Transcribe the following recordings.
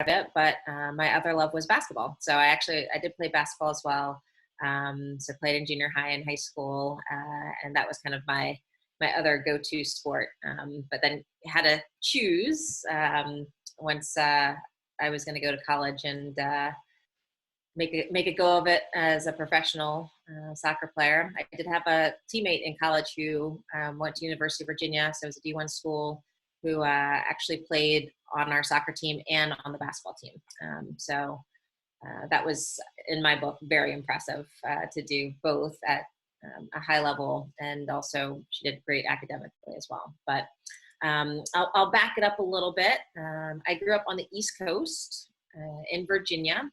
of it, but my other love was basketball. So I did play basketball as well. So played in junior high and high school, and that was kind of my other go-to sport. But then had to choose once I was going to go to college and make a go of it as a professional soccer player. I did have a teammate in college who went to University of Virginia, so it was a D1 school, who actually played on our soccer team and on the basketball team. So that was, in my book, very impressive to do both at a high level, and also she did great academically as well. But I'll back it up a little bit. I grew up on the East Coast in Virginia.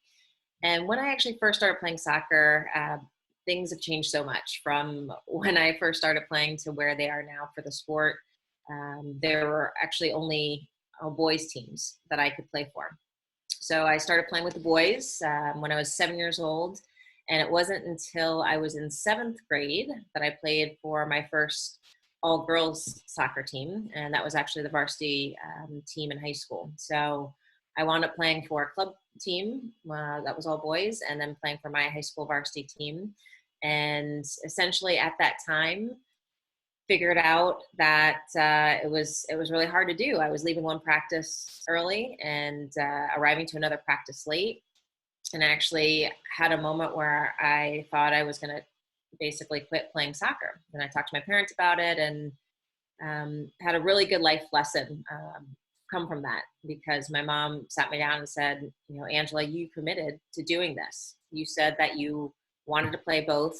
And when I actually first started playing soccer, things have changed so much from when I first started playing to where they are now for the sport. There were actually only boys teams that I could play for. So I started playing with the boys when I was 7 years old. And it wasn't until I was in 7th grade that I played for my first all-girls soccer team. And that was actually the varsity team in high school. So I wound up playing for a club team that was all boys, and then playing for my high school varsity team. And essentially at that time, figured out that it was really hard to do. I was leaving one practice early and arriving to another practice late. And I actually had a moment where I thought I was going to basically quit playing soccer. And I talked to my parents about it, and had a really good life lesson come from that, because my mom sat me down and said, you know, Angela, you committed to doing this. You said that you wanted to play both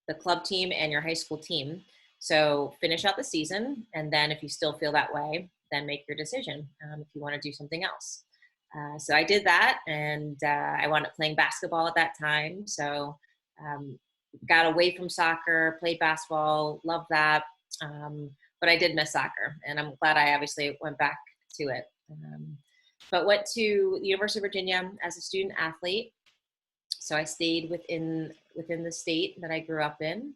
the club team and your high school team. So finish out the season, and then if you still feel that way, then make your decision if you want to do something else. So I did that, and I wound up playing basketball at that time. So got away from soccer, played basketball, loved that. But I did miss soccer, and I'm glad I obviously went back to it. But went to the University of Virginia as a student athlete. So I stayed within the state that I grew up in,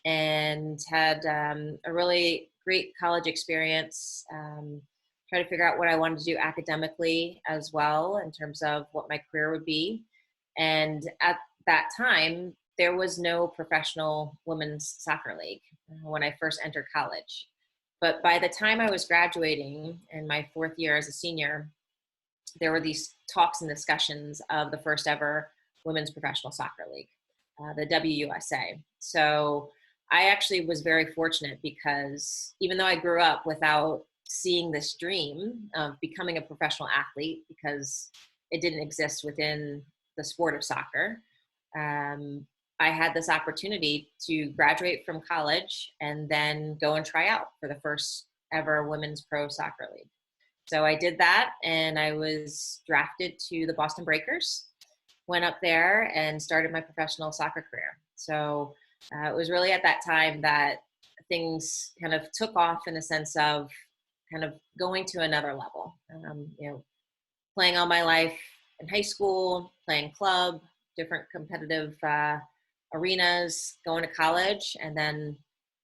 and had a really great college experience. Try to figure out what I wanted to do academically as well, in terms of what my career would be. And at that time, there was no professional women's soccer league when I first entered college. But by the time I was graduating in my 4th year as a senior, there were these talks and discussions of the first ever women's professional soccer league, the WUSA. So I actually was very fortunate, because even though I grew up without seeing this dream of becoming a professional athlete, because it didn't exist within the sport of soccer, I had this opportunity to graduate from college and then go and try out for the first ever women's pro soccer league. So I did that, and I was drafted to the Boston Breakers, went up there and started my professional soccer career. So it was really at that time that things kind of took off, in the sense of kind of going to another level. You know, playing all my life in high school, playing club, different competitive arenas, going to college, and then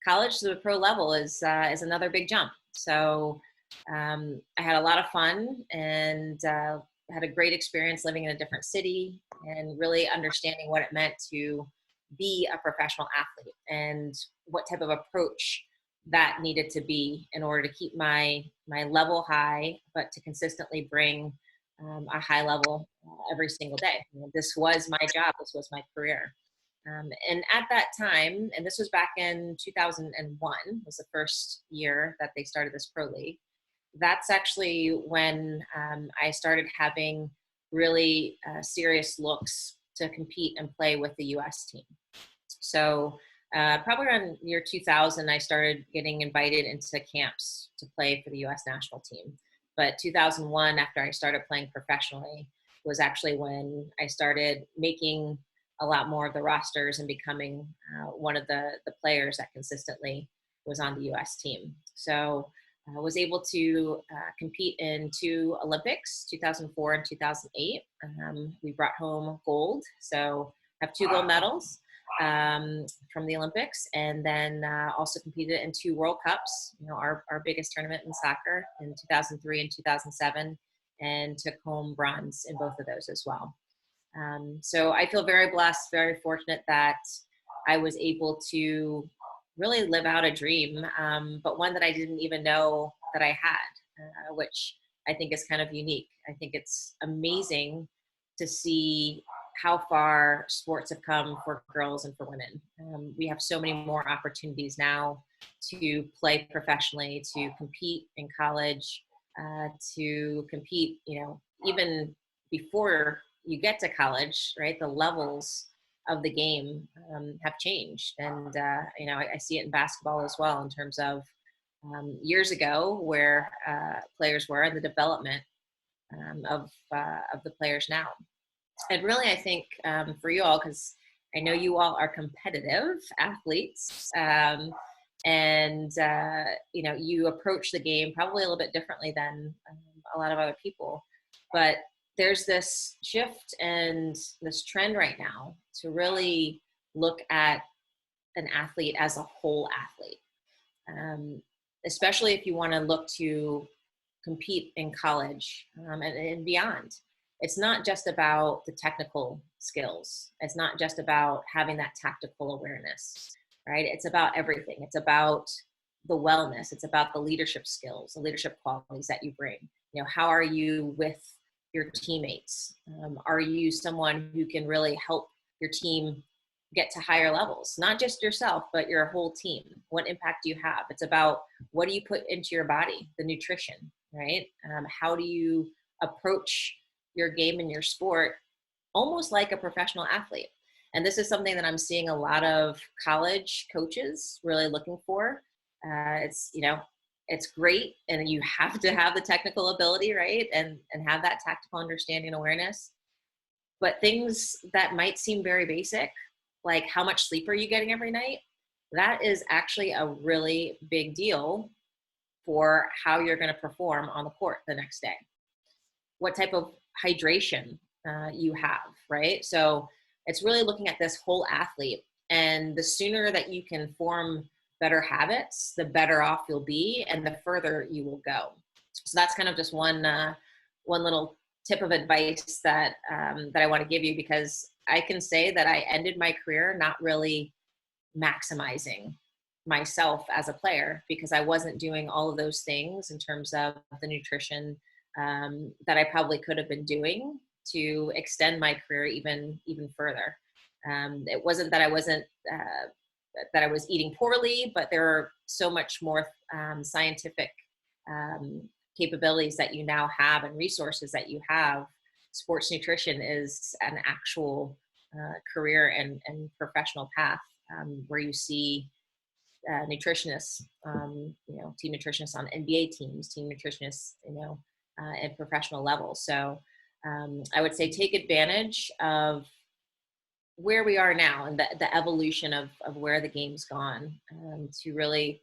college to the pro level is another big jump. So I had a lot of fun, and had a great experience living in a different city, and really understanding what it meant to be a professional athlete, and what type of approach that needed to be in order to keep my level high, but to consistently bring a high level every single day. You know, this was my job. This was my career. And at that time, and this was back in 2001, was the first year that they started this pro league. That's actually when I started having really serious looks to compete and play with the U.S. team. So probably around year 2000, I started getting invited into camps to play for the U.S. national team. But 2001, after I started playing professionally, was actually when I started making a lot more of the rosters and becoming one of the players that consistently was on the U.S. team. So I was able to compete in 2 Olympics, 2004 and 2008. We brought home gold, so have 2 gold medals from the Olympics, and then also competed in 2 World Cups, you know, our biggest tournament in soccer, in 2003 and 2007, and took home bronze in both of those as well. So I feel very blessed, very fortunate that I was able to really live out a dream, but one that I didn't even know that I had, which I think is kind of unique. I think it's amazing to see how far sports have come for girls and for women. We have so many more opportunities now to play professionally, to compete in college, to compete, even before you get to college, right? The levels of the game have changed. And, I see it in basketball as well in terms of years ago where players were in the development of the players now. And really, I think for you all, because I know you all are competitive athletes, and you approach the game probably a little bit differently than a lot of other people. But there's this shift and this trend right now to really look at an athlete as a whole athlete, especially if you want to look to compete in college and beyond. It's not just about the technical skills. It's not just about having that tactical awareness, right? It's about everything. It's about the wellness. It's about the leadership skills, the leadership qualities that you bring. How are you with your teammates? Are you someone who can really help your team get to higher levels? Not just yourself, but your whole team. What impact do you have? It's about what do you put into your body, the nutrition, right? How do you approach your game and your sport almost like a professional athlete? And this is something that I'm seeing a lot of college coaches really looking for. It's great, and you have to have the technical ability, right? And have that tactical understanding and awareness. But things that might seem very basic, like how much sleep are you getting every night? That is actually a really big deal for how you're going to perform on the court the next day. What type of hydration you have, right? So it's really looking at this whole athlete, and the sooner that you can form better habits, the better off you'll be and the further you will go. So that's kind of just one little tip of advice that I want to give you, because I can say that I ended my career not really maximizing myself as a player, because I wasn't doing all of those things in terms of the nutrition that I probably could have been doing to extend my career even further. It wasn't that I wasn't that I was eating poorly, but there are so much more scientific capabilities that you now have and resources that you have. Sports nutrition is an actual career and professional path where you see nutritionists, team nutritionists on NBA teams, team nutritionists, at professional level. So I would say take advantage of where we are now and the evolution of where the game's gone, to really,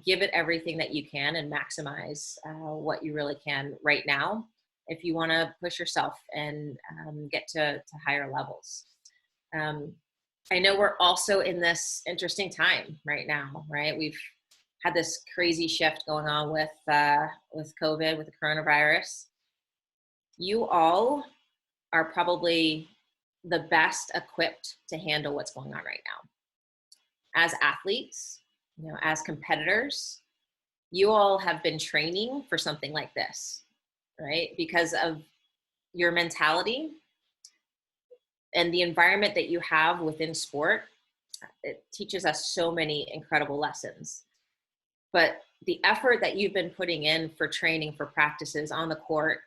give it everything that you can and maximize what you really can right now if you want to push yourself and get to higher levels. I know we're also in this interesting time right now, right? We've had this crazy shift going on with COVID, with the coronavirus. You all are probably the best equipped to handle what's going on right now. As athletes, as competitors, you all have been training for something like this, right? Because of your mentality and the environment that you have within sport. It teaches us so many incredible lessons. But the effort that you've been putting in for training, for practices on the court,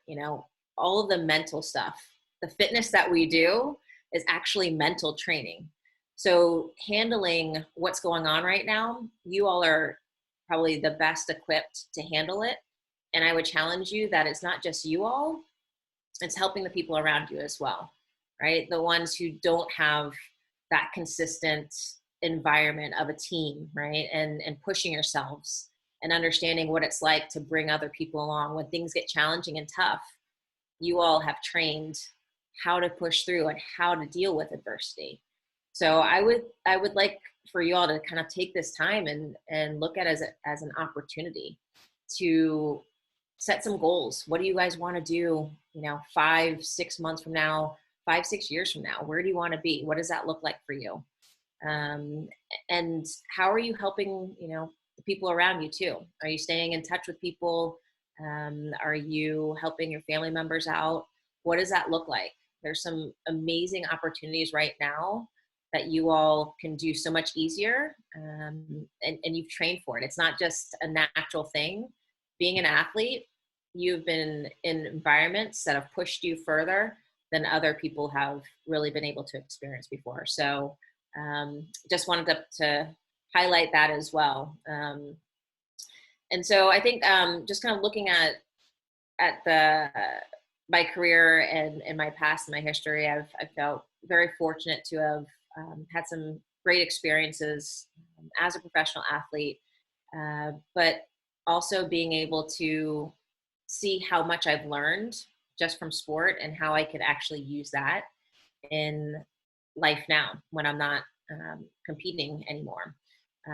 all of the mental stuff, the fitness that we do is actually mental training. So handling what's going on right now, you all are probably the best equipped to handle it. And I would challenge you that it's not just you all, it's helping the people around you as well, right? The ones who don't have that consistent environment of a team, right? And pushing yourselves and understanding what it's like to bring other people along when things get challenging and tough. You all have trained how to push through and how to deal with adversity. So I would like for you all to kind of take this time and look at it as an opportunity to set some goals. What do you guys want to do, 5, 6 months from now, 5, 6 years from now? Where do you want to be? What does that look like for you? Um, and how are you helping, the people around you too? Are you staying in touch with people? Are you helping your family members out? What does that look like? There's some amazing opportunities right now that you all can do so much easier. And you've trained for it. It's not just a natural thing. Being an athlete, you've been in environments that have pushed you further than other people have really been able to experience before. So just wanted to highlight that as well. And so I think just kind of looking at my career and my past and my history, I've felt very fortunate to have had some great experiences as a professional athlete, but also being able to see how much I've learned just from sport and how I could actually use that in life now when I'm not competing anymore.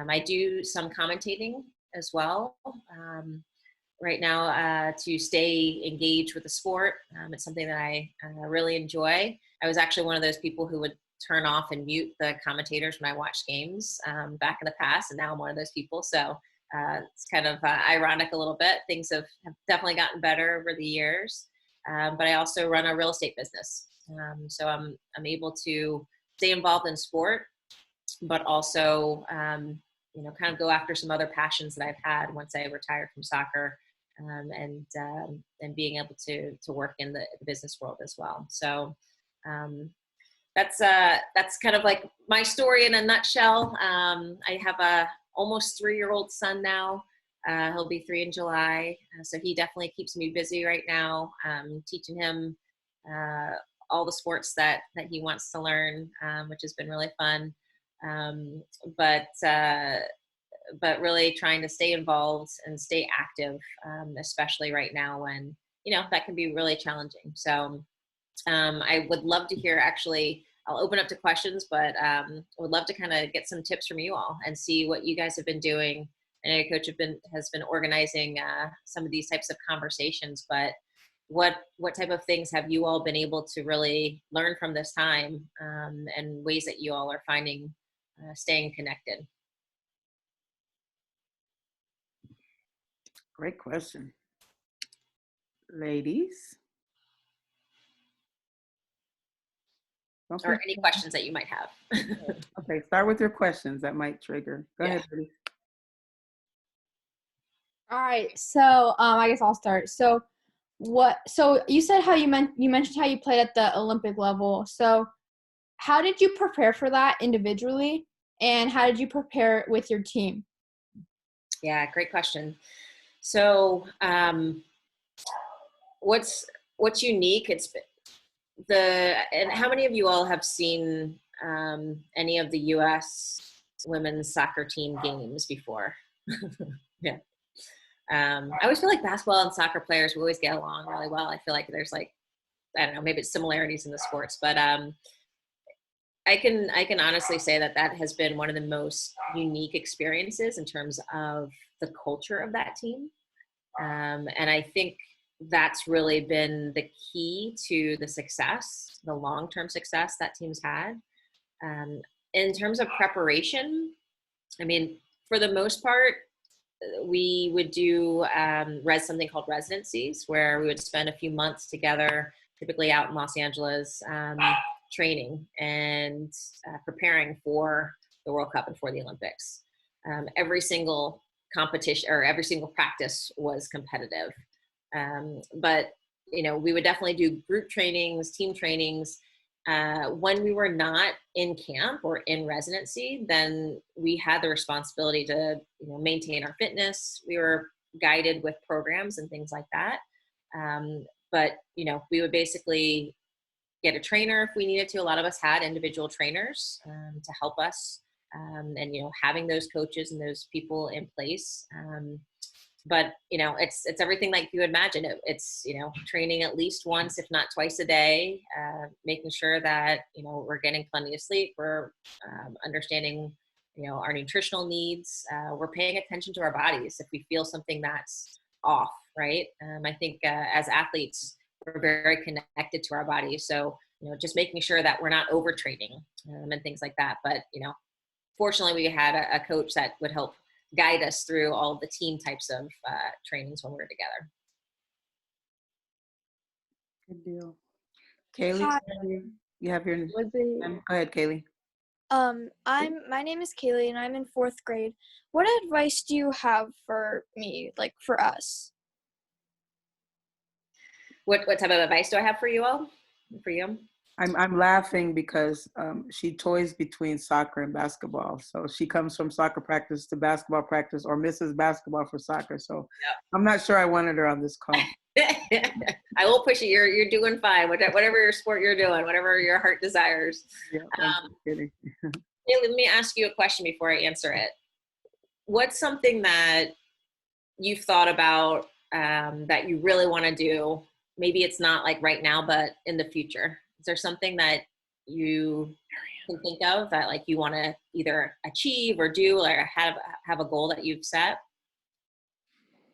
I do some commentating as well right now to stay engaged with the sport. It's something that I really enjoy. I was actually one of those people who would turn off and mute the commentators when I watched games back in the past, and now I'm one of those people. So it's kind of ironic a little bit. Things have definitely gotten better over the years, but I also run a real estate business. So I'm able to stay involved in sport, but also kind of go after some other passions that I've had once I retired from soccer, and being able to work in the business world as well. So that's kind of like my story in a nutshell. I have a almost 3-year-old son now. He'll be 3 in July. So he definitely keeps me busy right now, teaching him all the sports that he wants to learn, which has been really fun. But really trying to stay involved and stay active, especially right now when, that can be really challenging. So I would love to hear, actually, I'll open up to questions, but I would love to kind of get some tips from you all and see what you guys have been doing. I know your coach has been organizing some of these types of conversations, but what type of things have you all been able to really learn from this time, and ways that you all are finding staying connected? Great question. Ladies? Or any questions that you might have. Okay, start with your questions that might trigger. Go ahead, ladies. All right, so I guess I'll start. So you said how you mentioned how you played at the Olympic level. So how did you prepare for that individually, and how did you prepare with your team? Yeah, great question. So what's unique? And how many of you all have seen any of the U.S. women's soccer team games before? Yeah. I always feel like basketball and soccer players will always get along really well. I feel like there's I don't know, maybe it's similarities in the sports, but I can honestly say that has been one of the most unique experiences in terms of the culture of that team. And I think that's really been the key to the success, the long-term success that team's had. In terms of preparation, I mean, for the most part, we would do something called residencies, where we would spend a few months together, typically out in Los Angeles, training and preparing for the World Cup and for the Olympics. Every single competition or every single practice was competitive. But, we would definitely do group trainings, team trainings. When we were not in camp or in residency, then we had the responsibility to maintain our fitness. We were guided with programs and things like that. But we would basically get a trainer if we needed to. A lot of us had individual trainers to help us, and having those coaches and those people in place. But it's everything like you imagine it. It's training at least once, if not twice a day, making sure that we're getting plenty of sleep, we're understanding our nutritional needs, we're paying attention to our bodies if we feel something that's off, right? I think as athletes, we're very connected to our bodies. So, just making sure that we're not overtraining and things like that. But, fortunately, we had a coach that would help guide us through all of the team types of trainings when we were together. Good deal. Kaylee, Hi. you have your, Was it? go ahead, Kaylee. My name is Kaylee and I'm in 4th grade. What advice do you have for me, like for us? What type of advice do I have for you all? For you? I'm laughing because she toys between soccer and basketball. So she comes from soccer practice to basketball practice, or misses basketball for soccer. So Yep. I'm not sure I wanted her on this call. I will push it. You're doing fine. Whatever your sport you're doing, whatever your heart desires. Yeah, I'm just kidding. Hey, let me ask you a question before I answer it. What's something that you've thought about that you really want to do? Maybe it's not like right now, but in the future. Is there something that you can think of that like you want to either achieve or do, or have a goal that you've set?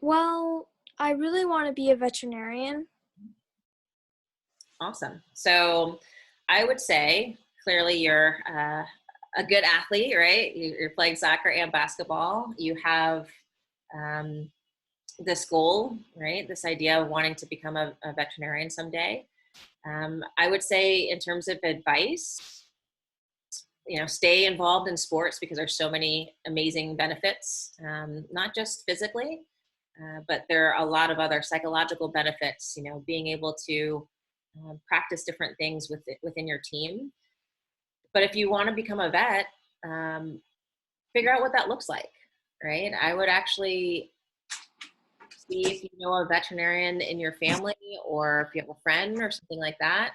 Well, I really want to be a veterinarian. Awesome. So I would say clearly you're a good athlete, right? You're playing soccer and basketball. You have this goal, right? This idea of wanting to become a veterinarian someday. I would say in terms of advice, stay involved in sports because there's so many amazing benefits, not just physically, but there are a lot of other psychological benefits, being able to practice different things within your team. But if you want to become a vet, figure out what that looks like, right? I would actually see if you know a veterinarian in your family, or if you have a friend or something like that,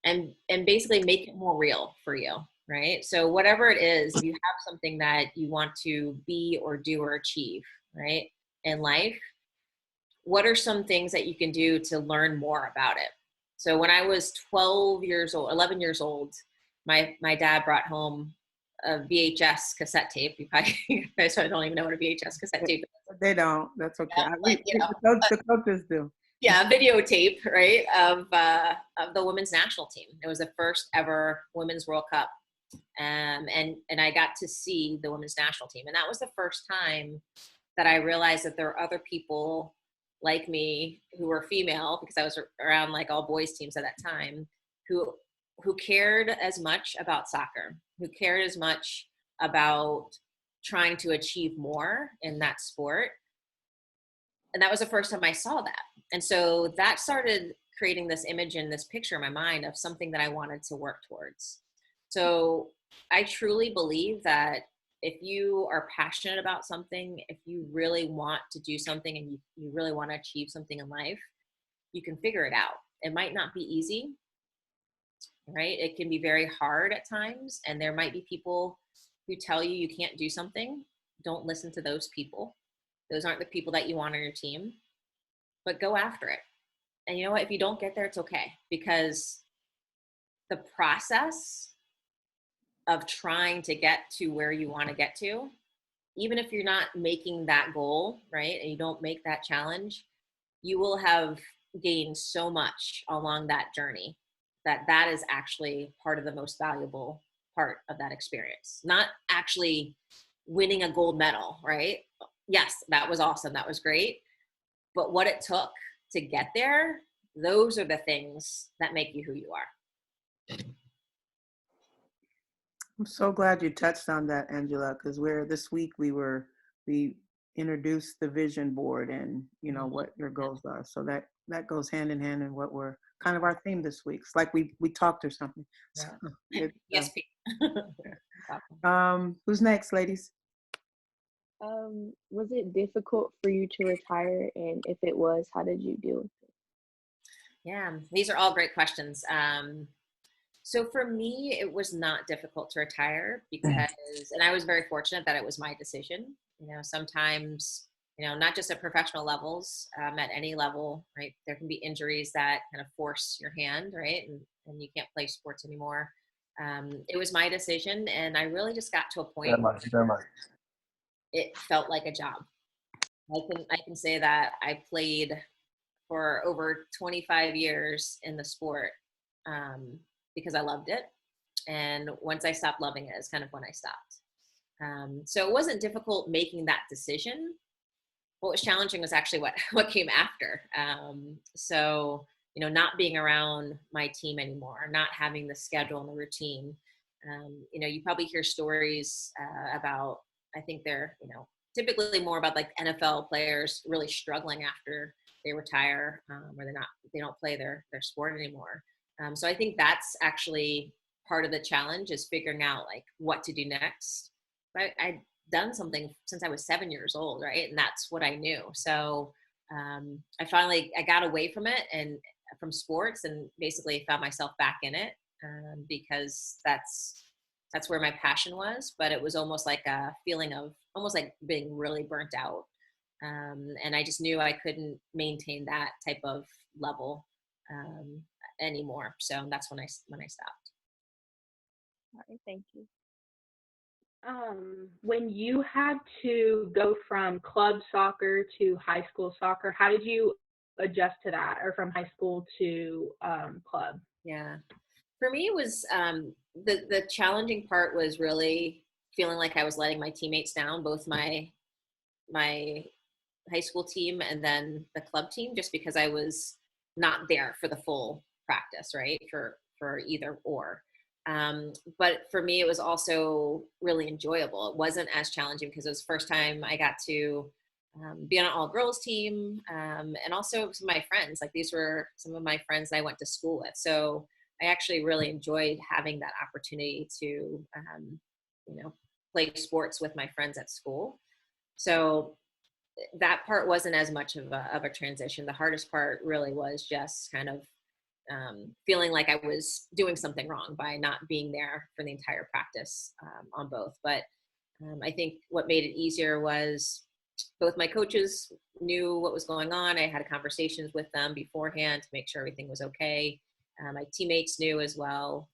and basically make it more real for you, right? So whatever it is, if you have something that you want to be or do or achieve, right, in life, what are some things that you can do to learn more about it? So when I was 11 years old, my dad brought home a VHS cassette tape. You guys probably don't even know what a VHS cassette tape is. They don't. That's okay. Yeah, like, The coaches do. Yeah, videotape, right, of the women's national team. It was the first ever Women's World Cup, and I got to see the women's national team, and that was the first time that I realized that there were other people like me who were female, because I was around like all boys teams at that time, who cared as much about soccer, who cared as much about trying to achieve more in that sport. And that was the first time I saw that. And so that started creating this image and this picture in my mind of something that I wanted to work towards. So I truly believe that if you are passionate about something, if you really want to do something and you really want to achieve something in life, you can figure it out. It might not be easy, right? It can be very hard at times. And there might be people who tell you can't do something. Don't listen to those people. Those aren't the people that you want on your team, but go after it. And you know what? If you don't get there, it's okay, because the process of trying to get to where you want to get to, even if you're not making that goal, right, and you don't make that challenge, you will have gained so much along that journey that is actually part of the most valuable part of that experience. Not actually winning a gold medal, right? Yes, that was awesome. That was great. But what it took to get there, those are the things that make you who you are. I'm so glad you touched on that, Angela, because this week we introduced the vision board and what your goals are. So that goes hand in hand in what we're kind of our theme this week. It's like we talked or something. So, Yes. Who's next, ladies? Was it difficult for you to retire? And if it was, how did you deal with it? Yeah, these are all great questions. So for me, it was not difficult to retire and I was very fortunate that it was my decision. Sometimes, not just at professional levels, at any level, right? There can be injuries that kind of force your hand, right? And you can't play sports anymore. It was my decision, and I really just got to a point where it felt like a job. I can say that I played for over 25 years in the sport, um, because I loved it. And once I stopped loving it is kind of when I stopped. So it wasn't difficult making that decision. What was challenging was actually what came after. So, not being around my team anymore, not having the schedule and the routine. You probably hear stories about, I think they're, typically more about like NFL players really struggling after they retire, or they don't play their sport anymore. So I think that's actually part of the challenge, is figuring out like what to do next. I done something since I was 7 years old, right? And that's what I knew. So I got away from it and from sports, and basically found myself back in it, because that's where my passion was. But it was almost like a feeling of almost like being really burnt out, and I just knew I couldn't maintain that type of level anymore. So that's when I stopped. All right, thank you. When you had to go from club soccer to high school soccer, how did you adjust to that, or from high school to club? Yeah. For me, it was the challenging part was really feeling like I was letting my teammates down, both my high school team and then the club team, just because I was not there for the full practice, right? For either or. But for me, it was also really enjoyable. It wasn't as challenging because it was the first time I got to be on an all girls team, and also some of my friends. Like, these were some of my friends that I went to school with. So I actually really enjoyed having that opportunity to, play sports with my friends at school. So that part wasn't as much of a transition. The hardest part really was just kind of feeling like I was doing something wrong by not being there for the entire practice, on both. But I think what made it easier was both my coaches knew what was going on. I had conversations with them beforehand to make sure everything was okay. My teammates knew as well.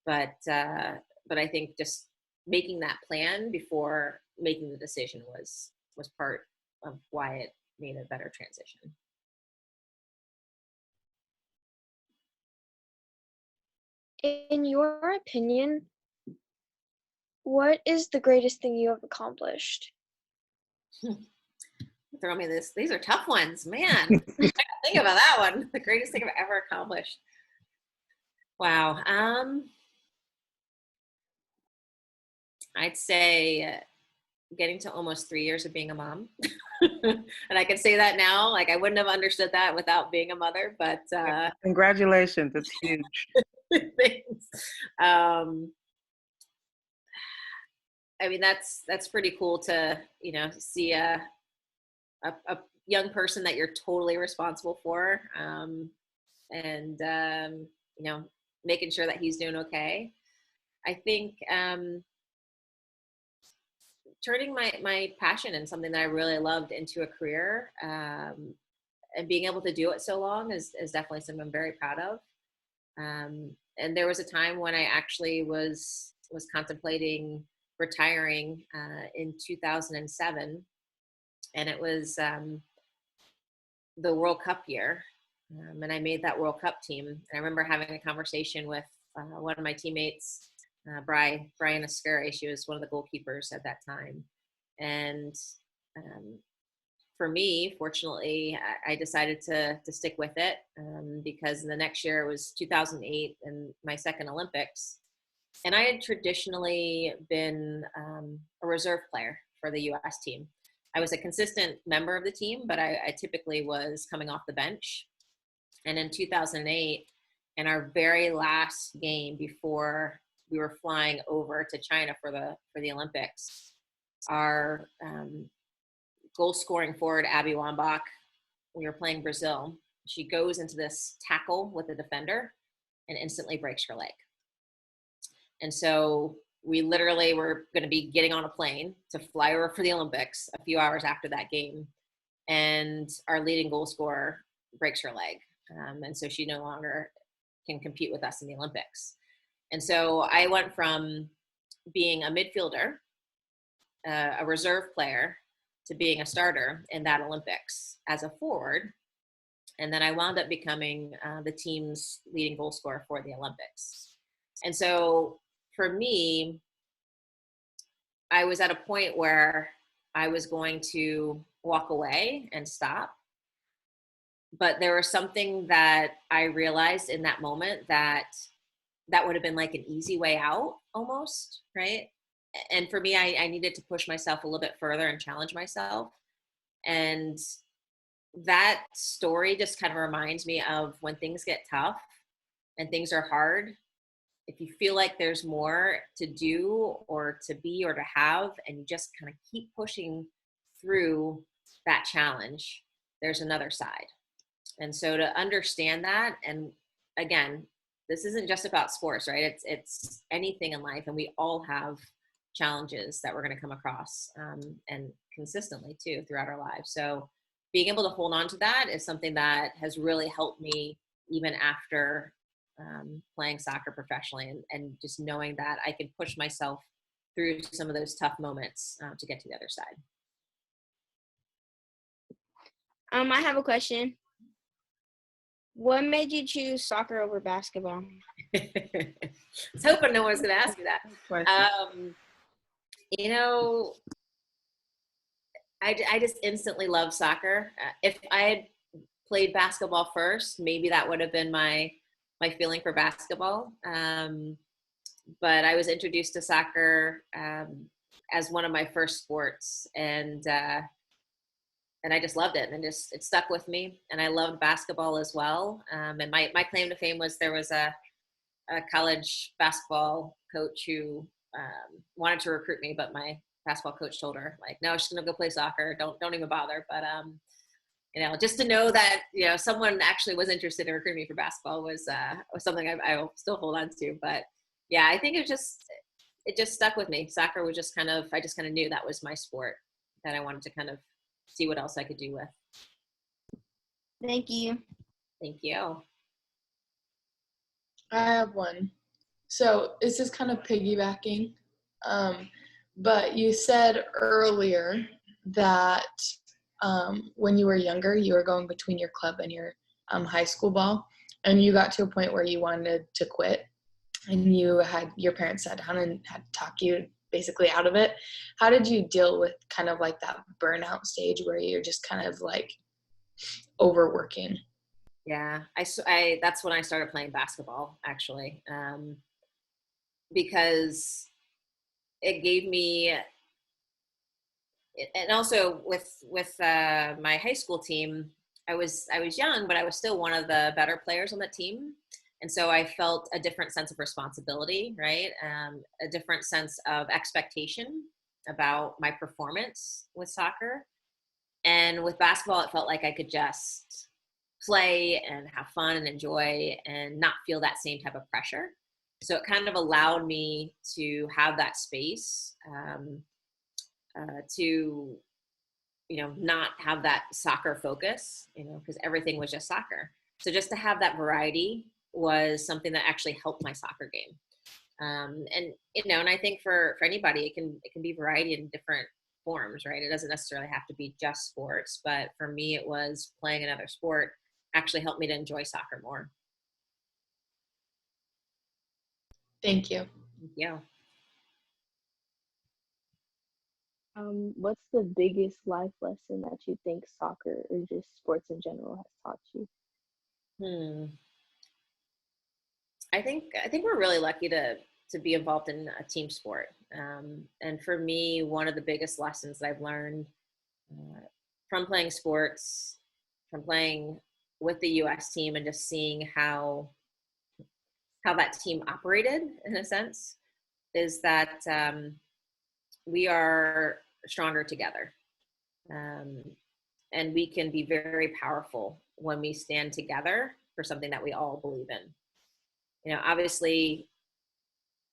But I think just making that plan before making the decision was part of why it made a better transition. In your opinion, what is the greatest thing you have accomplished? Throw me this. These are tough ones, man. Think about that one. The greatest thing I've ever accomplished. Wow. I'd say getting to almost 3 years of being a mom. And I can say that now, like I wouldn't have understood that without being a mother, but Congratulations, it's huge. thanks. I mean, that's pretty cool to, see a young person that you're totally responsible for, and making sure that he's doing okay. I think turning my passion and something that I really loved into a career, and being able to do it so long is definitely something I'm very proud of. And there was a time when I actually was contemplating retiring in 2007, and it was the World Cup year, and I made that World Cup team. And I remember having a conversation with one of my teammates, Brian Ascari. She was one of the goalkeepers at that time, and for me, fortunately, I decided to stick with it, because the next year was 2008 and my second Olympics. And I had traditionally been a reserve player for the U.S. team. I was a consistent member of the team, but I typically was coming off the bench. And in 2008, in our very last game before we were flying over to China for the Olympics, our goal scoring forward, Abby Wambach, we were playing Brazil. She goes into this tackle with the defender and instantly breaks her leg. And so we literally were going to be getting on a plane to fly over for the Olympics a few hours after that game. And our leading goal scorer breaks her leg. And so she no longer can compete with us in the Olympics. And so I went from being a midfielder, a reserve player, to being a starter in that Olympics as a forward. And then I wound up becoming the team's leading goal scorer for the Olympics. And so for me, I was at a point where I was going to walk away and stop. But there was something that I realized in that moment that would have been like an easy way out almost, right? And for me, I needed to push myself a little bit further and challenge myself. And that story just kind of reminds me of when things get tough and things are hard. If you feel like there's more to do or to be or to have, and you just kind of keep pushing through that challenge, there's another side. And so to understand that, and again, this isn't just about sports, right? It's anything in life, and we all have challenges that we're going to come across, and consistently too throughout our lives. So being able to hold on to that is something that has really helped me even after playing soccer professionally, and just knowing that I can push myself through some of those tough moments to get to the other side. I have a question. What made you choose soccer over basketball? I was hoping no one was going to ask me that. You know, I just instantly love soccer. If I had played basketball first, maybe that would have been my feeling for basketball. But I was introduced to soccer as one of my first sports, and I just loved it, and it stuck with me. And I loved basketball as well. And my claim to fame was there was a college basketball coach who wanted to recruit me, but my basketball coach told her, like, no, she's gonna go play soccer. Don't even bother. But you know, just to know that, you know, someone actually was interested in recruiting me for basketball was something I still hold on to. But yeah, I think it just stuck with me. Soccer was just I just kind of knew that was my sport that I wanted to kind of see what else I could do with. Thank you. Thank you. I have one. So this is kind of piggybacking, but you said earlier that when you were younger, you were going between your club and your high school ball, and you got to a point where you wanted to quit, and your parents sat down and had to talk you basically out of it. How did you deal with kind of like that burnout stage where you're just kind of like overworking? Yeah, I that's when I started playing basketball, actually, because it gave me, and also with my high school team, I was young, but I was still one of the better players on the team. And so I felt a different sense of responsibility, right? A different sense of expectation about my performance with soccer. And with basketball, it felt like I could just play and have fun and enjoy and not feel that same type of pressure. So it kind of allowed me to have that space to, you know, not have that soccer focus, you know, because everything was just soccer. So just to have that variety was something that actually helped my soccer game. And, you know, and I think for anybody, it can be variety in different forms, right? It doesn't necessarily have to be just sports, but for me, it was playing another sport actually helped me to enjoy soccer more. Thank you. Yeah. What's the biggest life lesson that you think soccer or just sports in general has taught you? I think we're really lucky to be involved in a team sport. And for me, one of the biggest lessons that I've learned from playing sports, from playing with the U.S. team, and just seeing how that team operated, in a sense, is that we are stronger together. And we can be very powerful when we stand together for something that we all believe in. You know, obviously,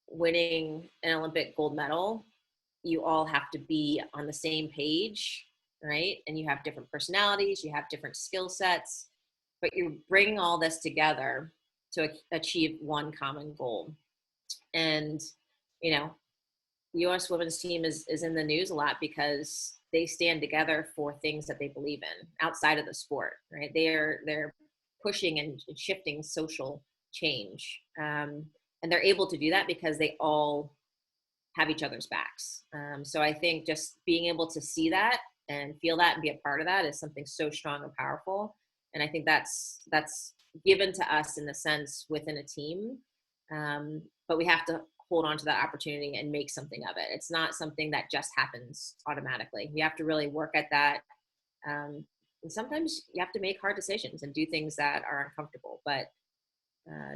winning an Olympic gold medal, you all have to be on the same page, right? And you have different personalities, you have different skill sets, but you're bringing all this together to achieve one common goal. And, you know, the U.S. women's team is in the news a lot because they stand together for things that they believe in outside of the sport, right? They're pushing and shifting social change, and they're able to do that because they all have each other's backs. So I think just being able to see that and feel that and be a part of that is something so strong and powerful. And I think that's given to us in the sense within a team, but we have to hold on to that opportunity and make something of it. It's not something that just happens automatically. You have to really work at that. And sometimes you have to make hard decisions and do things that are uncomfortable, but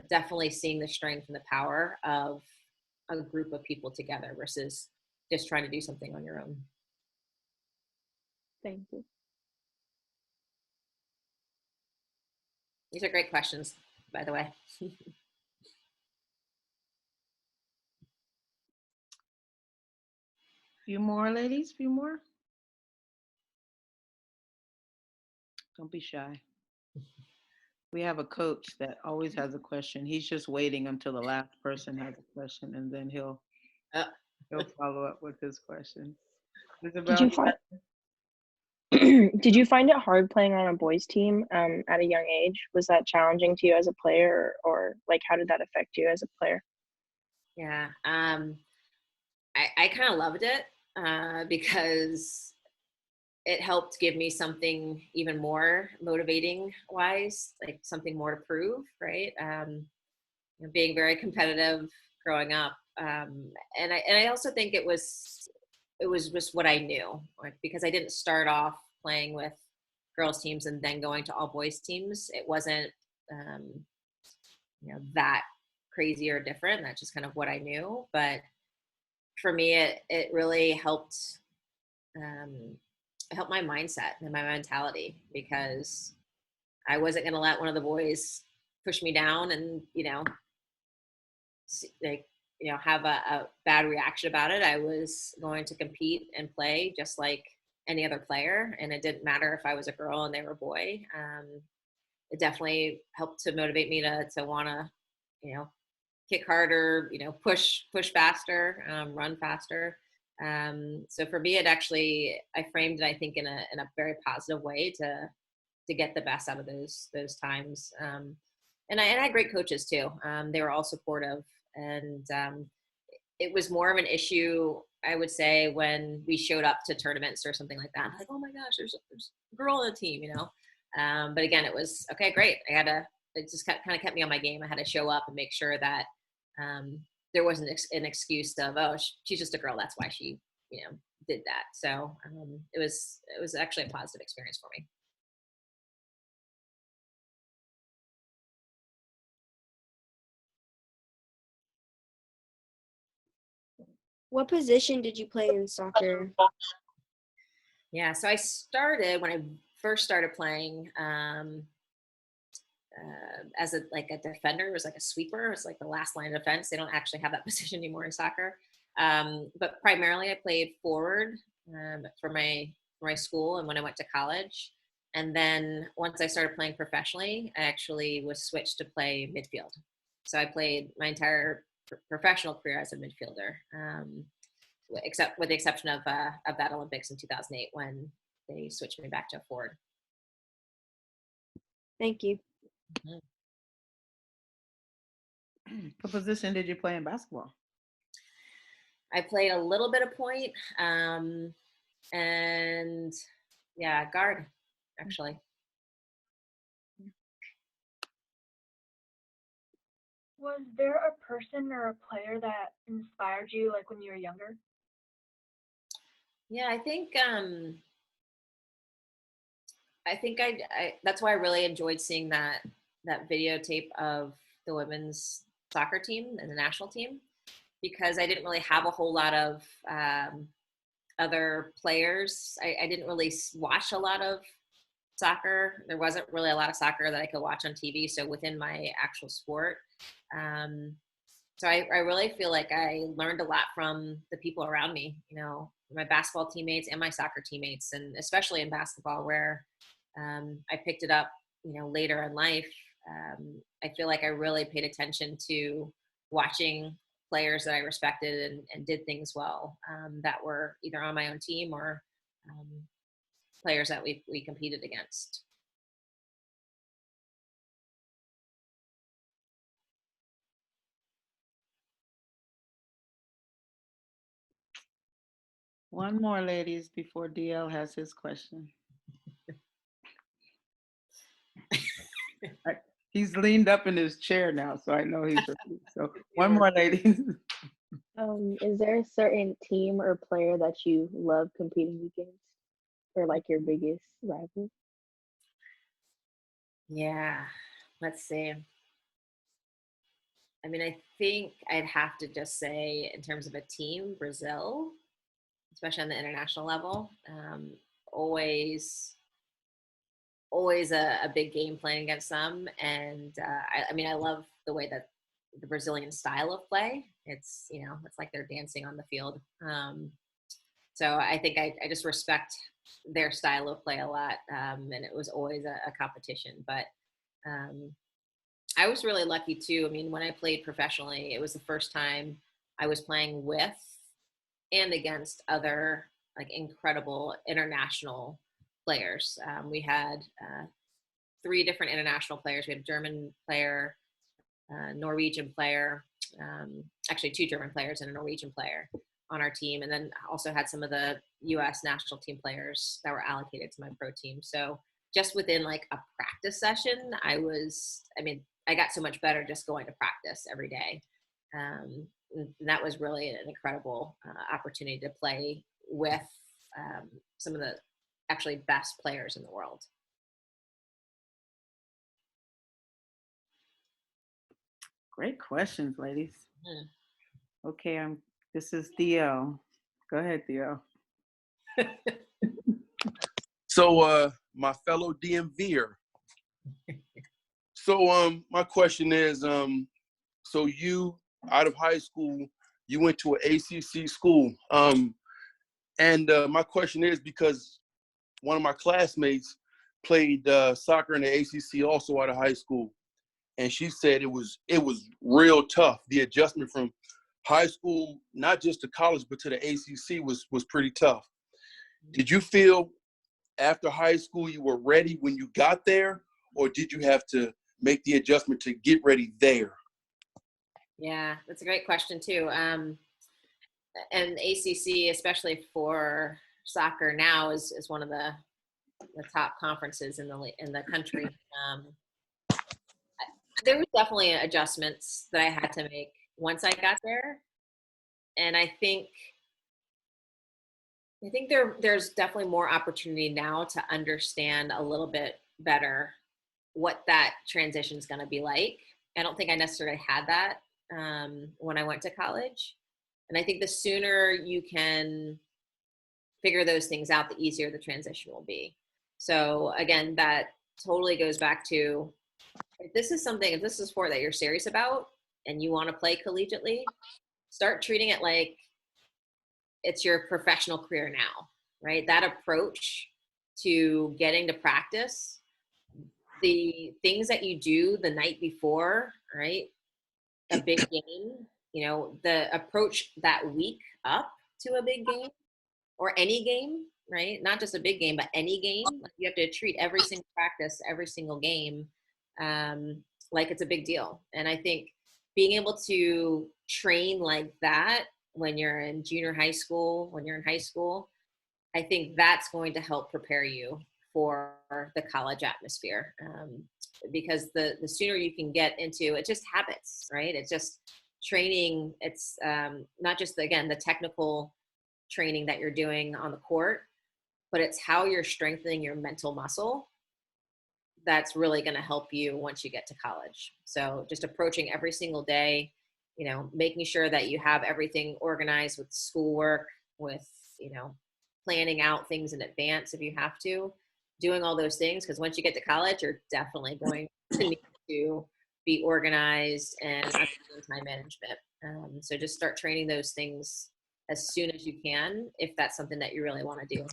definitely seeing the strength and the power of a group of people together versus just trying to do something on your own. Thank you. These are great questions, by the way. Few more, ladies, few more. Don't be shy. We have a coach that always has a question. He's just waiting until the last person has a question, and then he'll Uh, follow up with his question. Did Isabel, you find did you find it hard playing on a boys team at a young age? Was that challenging to you as a player, or like how did that affect you as a player? yeah, I kind of loved it because it helped give me something even more motivating wise, like something more to prove, right? You know, being very competitive growing up, and I also think it was just what I knew, like because I didn't start off playing with girls teams and then going to all boys teams. It wasn't um, that crazy or different. That's just kind of what I knew. But for me, it really um, helped my mindset and my mentality because I wasn't going to let one of the boys push me down and like have a bad reaction about it. I was going to compete and play just like any other player, and it didn't matter if I was a girl and they were a boy. It definitely helped to motivate me to want to kick harder, push faster, run faster. So for me, I framed it, I think, in a very positive way to get the best out of those times. And I had great coaches too. They were all supportive, and it was more of an issue, I would say, when we showed up to tournaments or something like that. I'm like, oh my gosh, there's a girl on the team, But again, it was okay, great. It just kind of kept me on my game. I had to show up and make sure that there wasn't an excuse of, oh, she's just a girl, that's why she did that. So it was actually a positive experience for me. What position did you play in soccer? Yeah, so I started when I first started playing as a defender. It was like a sweeper. It was like the last line of defense. They don't actually have that position anymore in soccer. But primarily, I played forward for my school and when I went to college. And then once I started playing professionally, I actually was switched to play midfield. So I played my entire professional career as a midfielder, except with the exception of that Olympics in 2008 when they switched me back to a forward. Thank you. what position did you play in basketball? I played a little bit of point, and yeah, guard, actually. Was there a person or a player that inspired you, like when you were younger? Yeah, I think that's why I really enjoyed seeing that videotape of the women's soccer team and the national team, because I didn't really have a whole lot of other players. I didn't really watch a lot of soccer. There wasn't really a lot of soccer that I could watch on TV. So within my actual sport, so I really feel like I learned a lot from the people around me. My basketball teammates and my soccer teammates, and especially in basketball where I picked it up, later in life. I feel like I really paid attention to watching players that I respected and did things well, that were either on my own team or players that we competed against. One more, ladies, before DL has his question. He's leaned up in his chair now, so I know he's ready. So one more, ladies. Is there a certain team or player that you love competing against, or like your biggest rival? Yeah, let's see. I mean, I think I'd have to just say, in terms of a team, Brazil, especially on the international level, always a big game playing against them. And I mean, I love the way that the Brazilian style of play. It's, it's like they're dancing on the field. So I think I just respect their style of play a lot. And it was always a competition. But I was really lucky too. I mean, when I played professionally, it was the first time I was playing with and against other like incredible international players. We had 3 different international players. We had a German player, Norwegian player, actually 2 German players and a Norwegian player on our team. And then also had some of the US national team players that were allocated to my pro team. So just within like a practice session, I got so much better just going to practice every day. And that was really an incredible opportunity to play with some of the actually best players in the world. Great questions, ladies. Mm. Okay, this is Theo. Go ahead, Theo. So, my fellow DMVer. So, my question is, so you, out of high school, you went to an ACC school. And my question is, because one of my classmates played soccer in the ACC also out of high school. And she said it was real tough. The adjustment from high school, not just to college, but to the ACC was pretty tough. Did you feel after high school you were ready when you got there, or did you have to make the adjustment to get ready there? Yeah, that's a great question too. And ACC, especially for soccer now, is one of the top conferences in the country. There was definitely adjustments that I had to make once I got there, and I think there's definitely more opportunity now to understand a little bit better what that transition is going to be like. I don't think I necessarily had that when I went to college, and I think the sooner you can figure those things out, the easier the transition will be. So again, that totally goes back to, if this is a sport that you're serious about and you want to play collegiately, start treating it like it's your professional career now, right? That approach to getting to practice, the things that you do the night before, right? A big game, the approach that week up to a big game or any game, right? Not just a big game, but any game. Like, you have to treat every single practice, every single game like it's a big deal. And I think being able to train like that when you're in junior high school, when you're in high school, I think that's going to help prepare you for the college atmosphere. Because the sooner you can get into it's just habits, right? It's just training. It's not just, again, the technical training that you're doing on the court, but it's how you're strengthening your mental muscle that's really going to help you once you get to college. So just approaching every single day, making sure that you have everything organized with schoolwork, with, planning out things in advance if you have to, doing all those things, because once you get to college, you're definitely going to need to be organized and understand time management. So just start training those things as soon as you can, if that's something that you really want to do.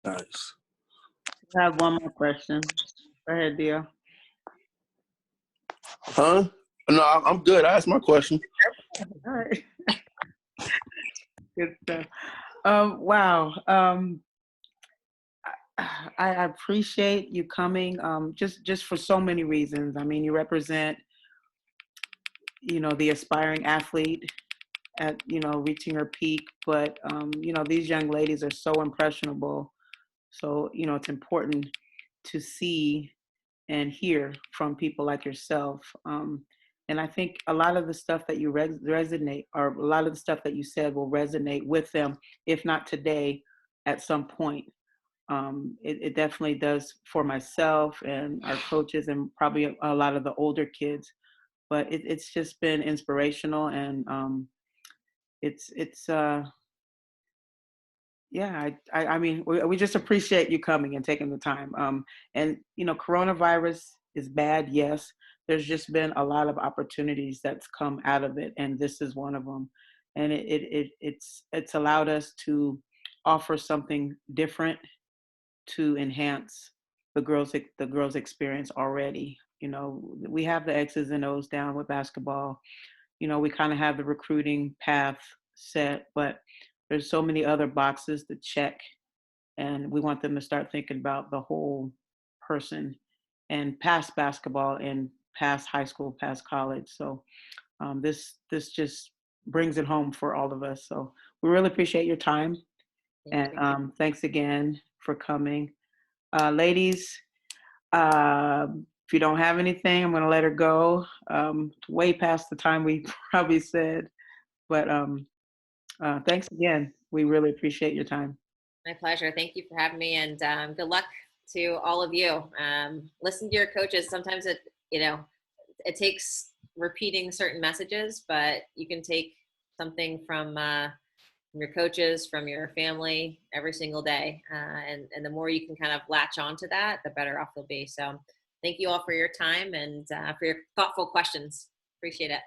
Nice. I have one more question. Go ahead, Dio. Huh? No, I'm good. I asked my question. All right. Good stuff. Wow. I appreciate you coming. Just for so many reasons. I mean, you represent, the aspiring athlete at, reaching her peak. But, these young ladies are so impressionable. So, it's important to see and hear from people like yourself. And I think a lot of the stuff that you resonate, or a lot of the stuff that you said will resonate with them, if not today, at some point. It definitely does for myself and our coaches and probably a lot of the older kids. But it's just been inspirational, and it's yeah. I mean, we just appreciate you coming and taking the time. And coronavirus is bad, yes. There's just been a lot of opportunities that's come out of it, and this is one of them. And it's allowed us to offer something different to enhance the girls' experience already. We have the X's and O's down with basketball. We kind of have the recruiting path set, but there's so many other boxes to check, and we want them to start thinking about the whole person and past basketball and past high school, past college. So this just brings it home for all of us. So we really appreciate your time, Thank and you. thanks again for coming. Ladies, if you don't have anything, I'm going to let her go. Way past the time we probably said, but thanks again. We really appreciate your time. My pleasure. Thank you for having me, and good luck to all of you. Listen to your coaches. Sometimes it takes repeating certain messages, but you can take something from your coaches, from your family every single day. And the more you can kind of latch onto that, the better off you'll be. So thank you all for your time and for your thoughtful questions. Appreciate it.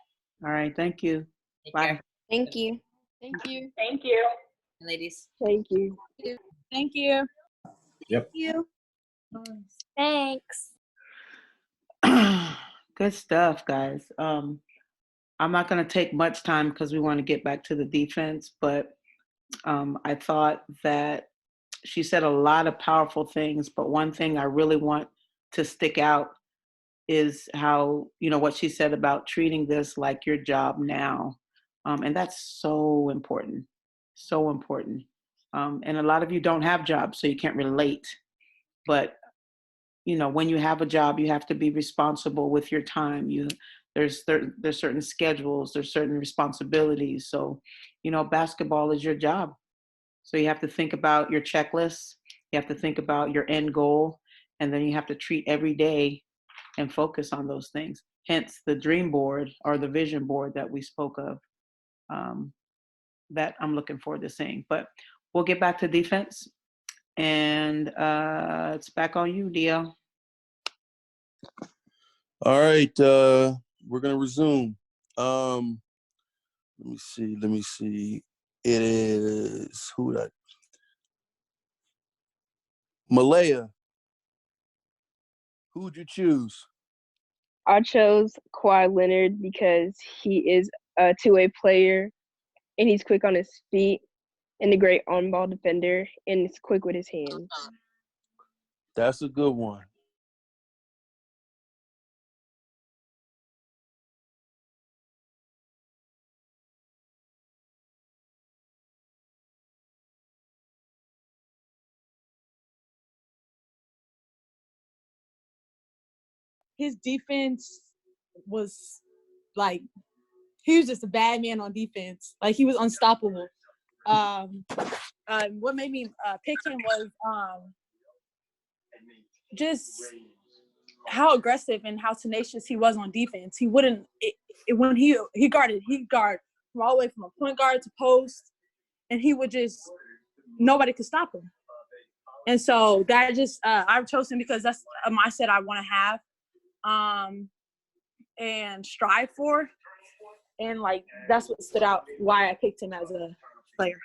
All right. Thank you. Take Bye. care. Thank you. Thank you. Thank you. Ladies. Thank you. Thank you. Yep. You. Thanks. Good stuff, guys. I'm not going to take much time because we want to get back to the defense, but I thought that she said a lot of powerful things, but one thing I really want to stick out is how, what she said about treating this like your job now. And that's so important, so important. And a lot of you don't have jobs, so you can't relate. But, when you have a job, you have to be responsible with your time. There's certain schedules, there's certain responsibilities. So, basketball is your job. So you have to think about your checklists, you have to think about your end goal, and then you have to treat every day and focus on those things. Hence the dream board or the vision board that we spoke of, that I'm looking forward to seeing. But we'll get back to defense, and it's back on you, DL. All right, we're gonna resume. Let me see. It is who that? Malaya. Who would you choose? I chose Kawhi Leonard because he is a two-way player, and he's quick on his feet, and a great on-ball defender, and he's quick with his hands. That's a good one. His defense was like, he was just a bad man on defense. Like, he was unstoppable. What made me pick him was just how aggressive and how tenacious he was on defense. He wouldn't when he guarded, he'd guard from all the way from a point guard to post, and he would just, nobody could stop him. And so that just I chose him because that's a mindset I want to have and strive for, and like that's what stood out why I picked him as a player.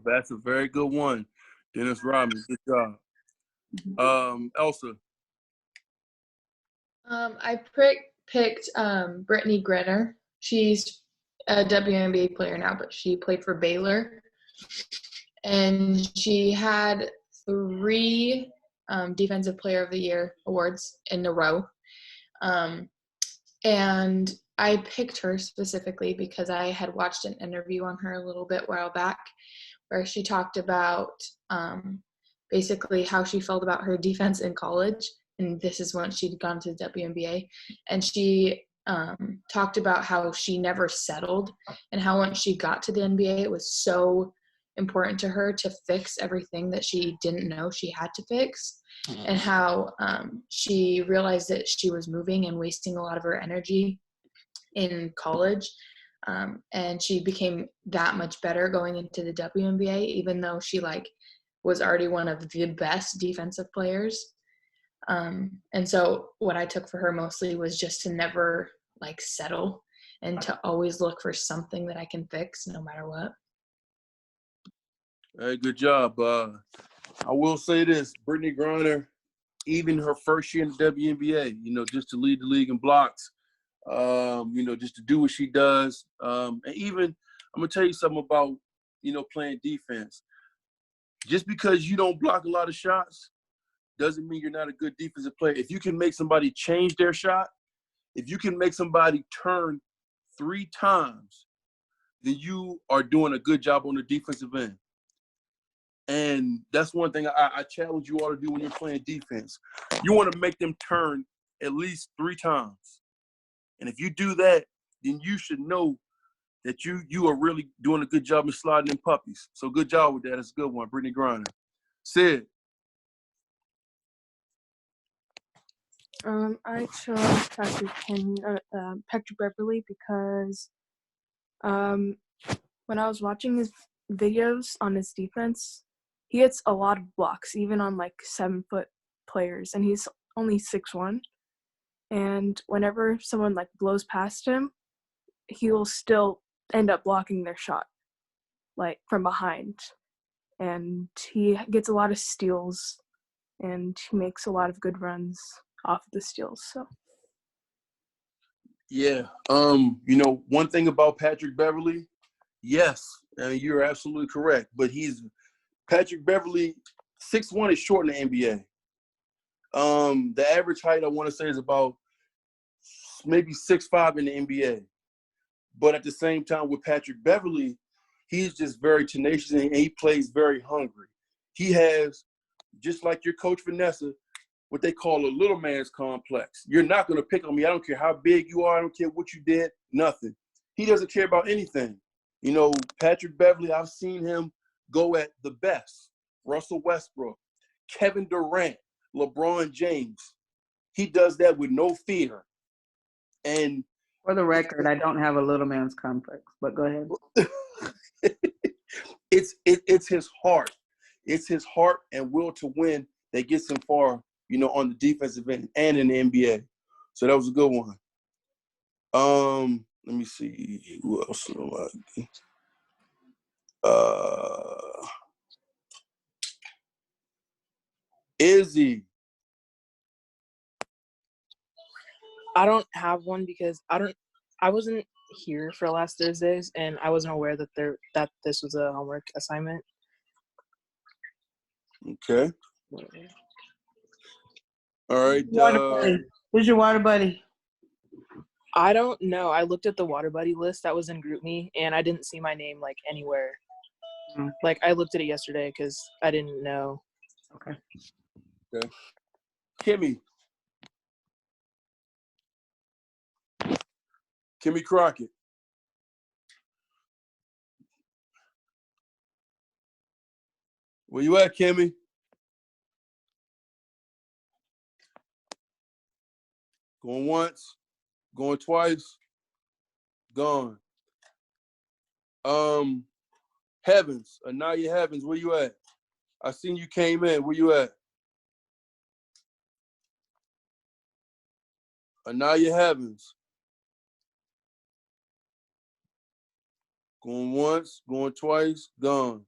That's a very good one, Dennis Rodman. Good job. Elsa. I picked Brittany Griner. She's a WNBA player now, but she played for Baylor. And she had 3 Defensive Player of the Year awards in a row. And I picked her specifically because I had watched an interview on her a little bit while back where she talked about basically how she felt about her defense in college. And this is when she'd gone to the WNBA. And she talked about how she never settled and how once she got to the NBA, it was so important to her to fix everything that she didn't know she had to fix, and how she realized that she was moving and wasting a lot of her energy in college, and she became that much better going into the WNBA, even though she was already one of the best defensive players. And so what I took for her mostly was just to never settle and to always look for something that I can fix no matter what. Hey, good job. I will say this, Brittany Griner, even her first year in the WNBA, just to lead the league in blocks, just to do what she does. And even, I'm going to tell you something about, playing defense. Just because you don't block a lot of shots doesn't mean you're not a good defensive player. If you can make somebody change their shot, if you can make somebody turn 3 times, then you are doing a good job on the defensive end. And that's one thing I challenge you all to do when you're playing defense. You want to make them turn at least 3 times. And if you do that, then you should know that you are really doing a good job of sliding in puppies. So good job with that. It's a good one, Brittany Griner. Sid. I chose Patrick Beverly because when I was watching his videos on his defense, he gets a lot of blocks, even on 7-foot players, and he's only 6'1". And whenever someone blows past him, he will still end up blocking their shot, from behind. And he gets a lot of steals, and he makes a lot of good runs off of the steals. So. Yeah. One thing about Patrick Beverly, yes, you're absolutely correct. But Patrick Beverly, 6'1" is short in the NBA. The average height, I want to say, is about maybe 6'5" in the NBA. But at the same time, with Patrick Beverly, he's just very tenacious and he plays very hungry. He has, just like your coach Vanessa, what they call a little man's complex. You're not going to pick on me. I don't care how big you are. I don't care what you did. Nothing. He doesn't care about anything. Patrick Beverly, I've seen him go at the best. Russell Westbrook, Kevin Durant, LeBron James. He does that with no fear. And for the record, I don't have a little man's complex, but go ahead. It's his heart. It's his heart and will to win that gets him far, on the defensive end and in the NBA. So that was a good one. Let me see. Who else? Izzy. I don't have one because I wasn't here for last Thursdays and I wasn't aware that this was a homework assignment. Okay. All right. Who's your water buddy? I don't know. I looked at the water buddy list that was in GroupMe and I didn't see my name anywhere. I looked at it yesterday because I didn't know. Okay. Kimmy Crockett. Where you at, Kimmy? Going once, going twice, gone. Heavens, Anaya Heavens, where you at? I seen you came in. Where you at? Anaya Heavens. Going once, going twice, gone.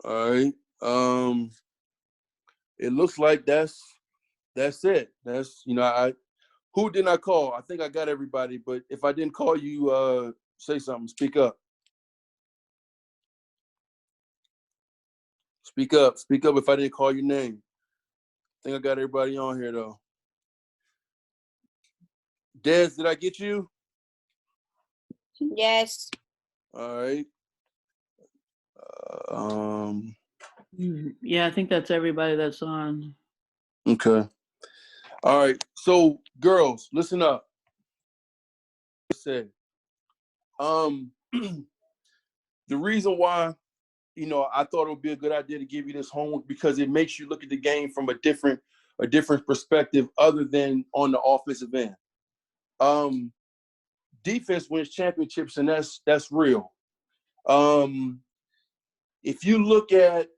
All right. It looks like that's it. That's who didn't I call? I think I got everybody, but if I didn't call you, say something, speak up. Speak up. Speak up if I didn't call your name. I think I got everybody on here, though. Des, did I get you? Yes. All right. Yeah, I think that's everybody that's on. Okay. All right. So, girls, listen up. Say, the reason why, I thought it would be a good idea to give you this homework because it makes you look at the game from a different perspective other than on the offensive end. Defense wins championships, and that's real. If you look at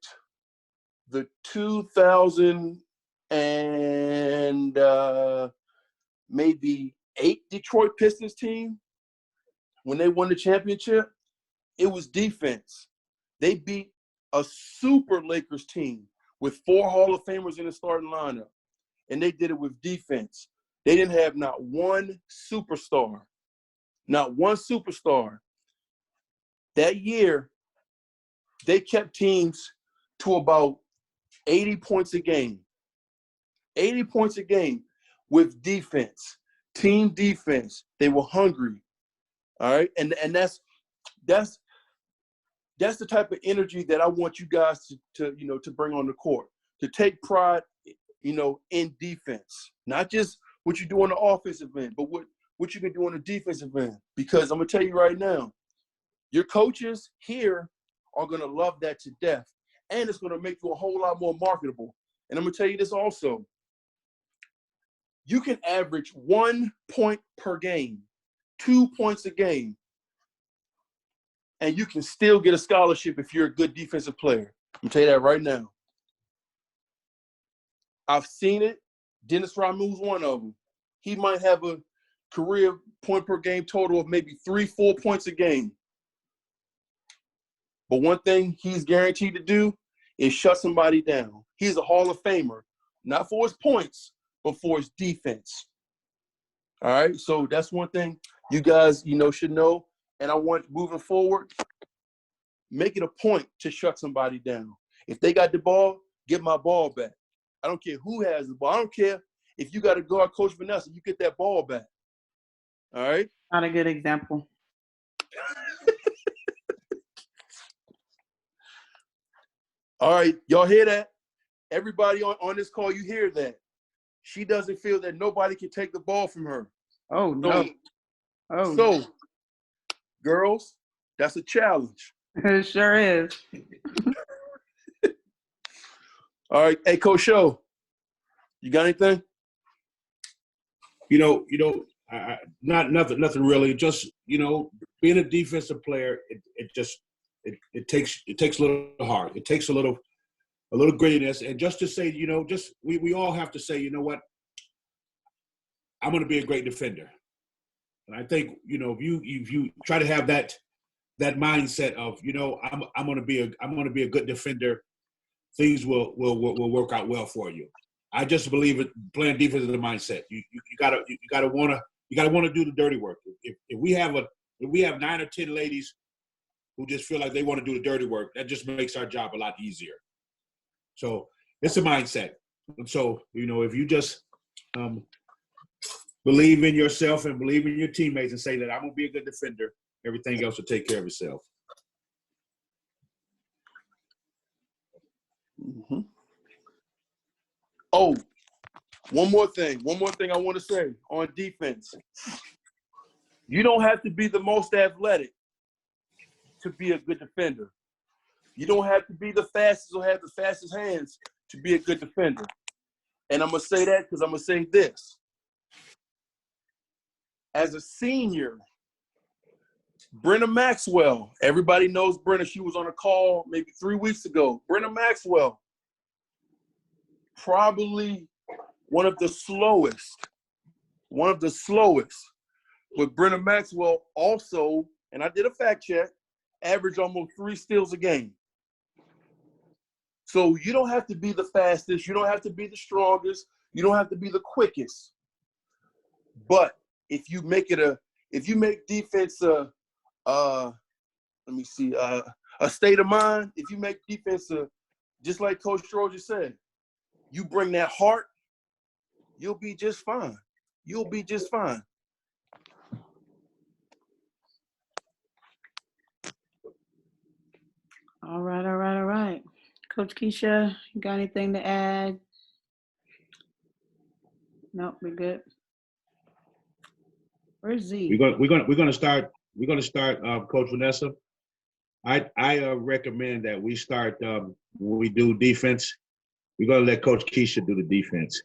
the 2000 and maybe 8 Detroit Pistons team, when they won the championship, it was defense. They beat a super Lakers team with 4 Hall of Famers in the starting lineup, and they did it with defense. They didn't have not one superstar. Not one superstar. That year, they kept teams to about 80 points a game. 80 points a game with defense, team defense. They were hungry. All right. And that's the type of energy that I want you guys to bring on the court, to take pride, in defense, not just what you do on the offensive end, but what you can do on the defensive end. Because I'm going to tell you right now, your coaches here are going to love that to death. And it's going to make you a whole lot more marketable. And I'm going to tell you this also. You can average 1 point per game, 2 points a game, and you can still get a scholarship if you're a good defensive player. I'm going to tell you that right now. I've seen it. Dennis Ramu's one of them. He might have a career point per game total of maybe 3-4 points a game. But one thing he's guaranteed to do is shut somebody down. He's a Hall of Famer, not for his points, but for his defense. All right, so that's one thing you guys, should know. And I want, moving forward, make it a point to shut somebody down. If they got the ball, get my ball back. I don't care who has the ball. I don't care if you got to guard Coach Vanessa, you get that ball back. All right? Not a good example. All right, y'all hear that? Everybody on this call, you hear that. She doesn't feel that nobody can take the ball from her. Oh, no. So, girls, that's a challenge. It sure is. All right. Hey, Coach Show, you got anything? Not nothing really. Just, being a defensive player, it takes a little heart. It takes a little grittiness. And just to say, we all have to say, you know what? I'm going to be a great defender. And I think, if you try to have that mindset of, I'm going to be a good defender, things will work out well for you. I just believe it. Playing defense is the mindset. You gotta want to do the dirty work. If we have 9 or 10 ladies who just feel like they want to do the dirty work, that just makes our job a lot easier. So it's a mindset. And so if you just believe in yourself and believe in your teammates and say that I'm gonna be a good defender, everything else will take care of itself. Mm-hmm. Oh, one more thing I want to say on defense. You don't have to be the most athletic to be a good defender. You don't have to be the fastest or have the fastest hands to be a good defender. And I'm going to say that because I'm going to say this. As a senior, Brenna Maxwell, everybody knows Brenna. She was on a call maybe 3 weeks ago. Brenna Maxwell, probably one of the slowest. But Brenna Maxwell also, and I did a fact check, averaged almost 3 steals a game. So you don't have to be the fastest. You don't have to be the strongest. You don't have to be the quickest. But if you make defense a state of mind, if you make defense just like Coach Trojan said, you bring that heart, you'll be just fine. You'll be just fine. All right. Coach Keisha, you got anything to add? Nope, we're good. Where's Z? We're gonna start. Coach Vanessa. I recommend that we start when we do defense. We're gonna let Coach Keisha do the defense.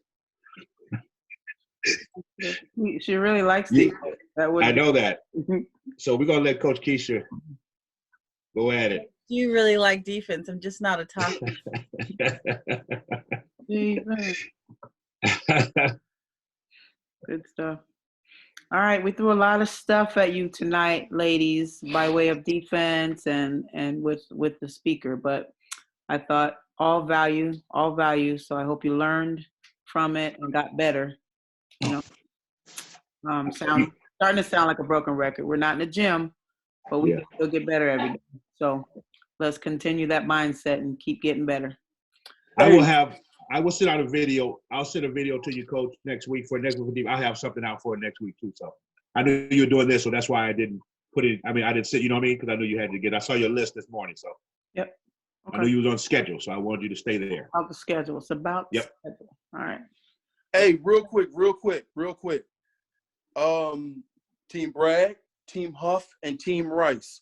She really likes Yeah, defense. That would I know that. So we're gonna let Coach Keisha go at it. You really like defense. I'm just not a top. Defense. Good stuff. All right, we threw a lot of stuff at you tonight, ladies, by way of defense and with the speaker. But I thought all value. So I hope you learned from it and got better. You know, starting to sound like a broken record. We're not in the gym, but we can still get better every day. So let's continue that mindset and keep getting better. I will send out a video. I'll send a video to you, Coach, next week for next week. I'll have something out for next week too. So I knew you were doing this, so that's why I didn't put it. I mean, I didn't sit. You know what I mean? Because I knew you had to get. I saw your list this morning, so. Yep. Okay. I knew you was on schedule, so I wanted you to stay there. About the schedule. It's about the schedule. All right. Hey, real quick. Team Bragg, Team Huff, and Team Rice.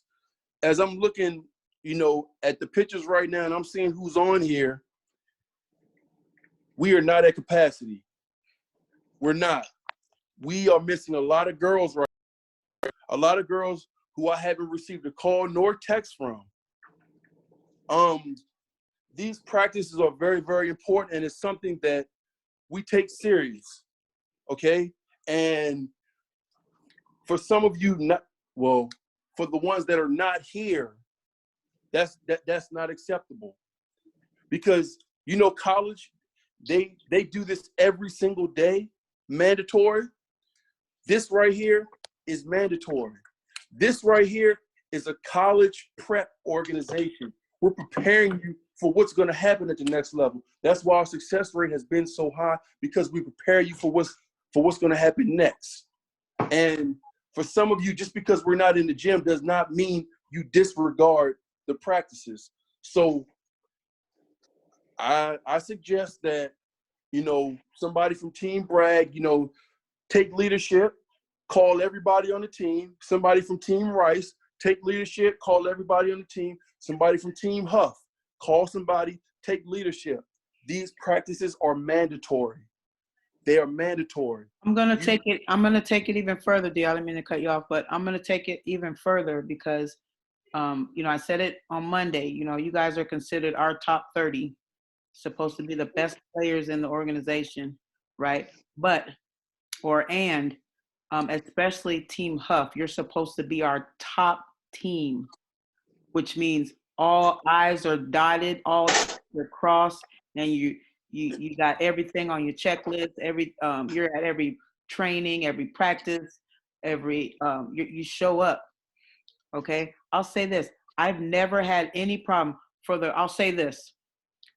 As I'm looking, at the pictures right now, and I'm seeing who's on here, we are not at capacity. We're not. We are missing a lot of girls right now. A lot of girls who I haven't received a call nor text from. These practices are very, very important, and it's something that we take serious, okay? And for some of you, for the ones that are not here, that's not acceptable. Because, college, they do this every single day, mandatory. This right here is mandatory. This right here is a college prep organization. We're preparing you for what's going to happen at the next level. That's why our success rate has been so high, because we prepare you for what's going to happen next. And for some of you, just because we're not in the gym does not mean you disregard the practices. So I suggest that, somebody from Team Bragg, take leadership, call everybody on the team. Somebody from Team Rice, take leadership, call everybody on the team. Somebody from Team Huff, call somebody, take leadership. These practices are mandatory. They are mandatory. I'm gonna take it even further, D. I didn't mean to cut you off, but I'm gonna take it even further because I said it on Monday, you guys are considered our top 30, supposed to be the best players in the organization, right? Especially Team Huff, you're supposed to be our top team, which means all I's are dotted, all T's are crossed, and you got everything on your checklist. You're at every training, every practice, you show up. Okay, I'll say this: I've never had any problem. I'll say this,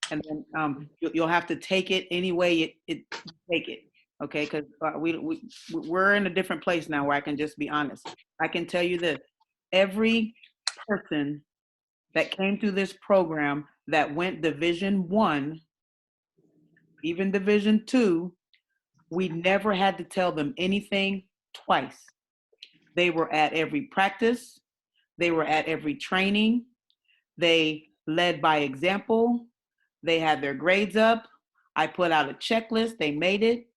and then you'll have to take it any way it take it. Okay, because we're in a different place now where I can just be honest. I can tell you this: every person that came through this program that went Division I, even Division II, we never had to tell them anything twice. They were at every practice. They were at every training. They led by example. They had their grades up. I put out a checklist. They made it.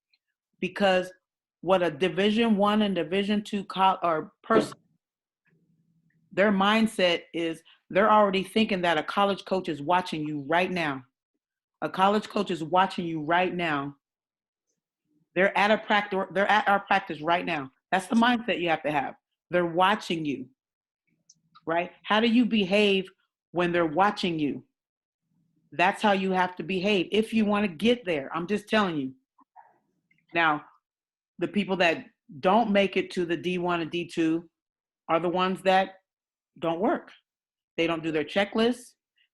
Because what a Division I and Division II person, their mindset is they're already thinking that a college coach is watching you right now. A college coach is watching you right now. They're at our practice right now. That's the mindset you have to have. They're watching you, right? How do you behave when they're watching you? That's how you have to behave if you want to get there. I'm just telling you. Now, the people that don't make it to the D1 and D2 are the ones that don't work. They don't do their checklists.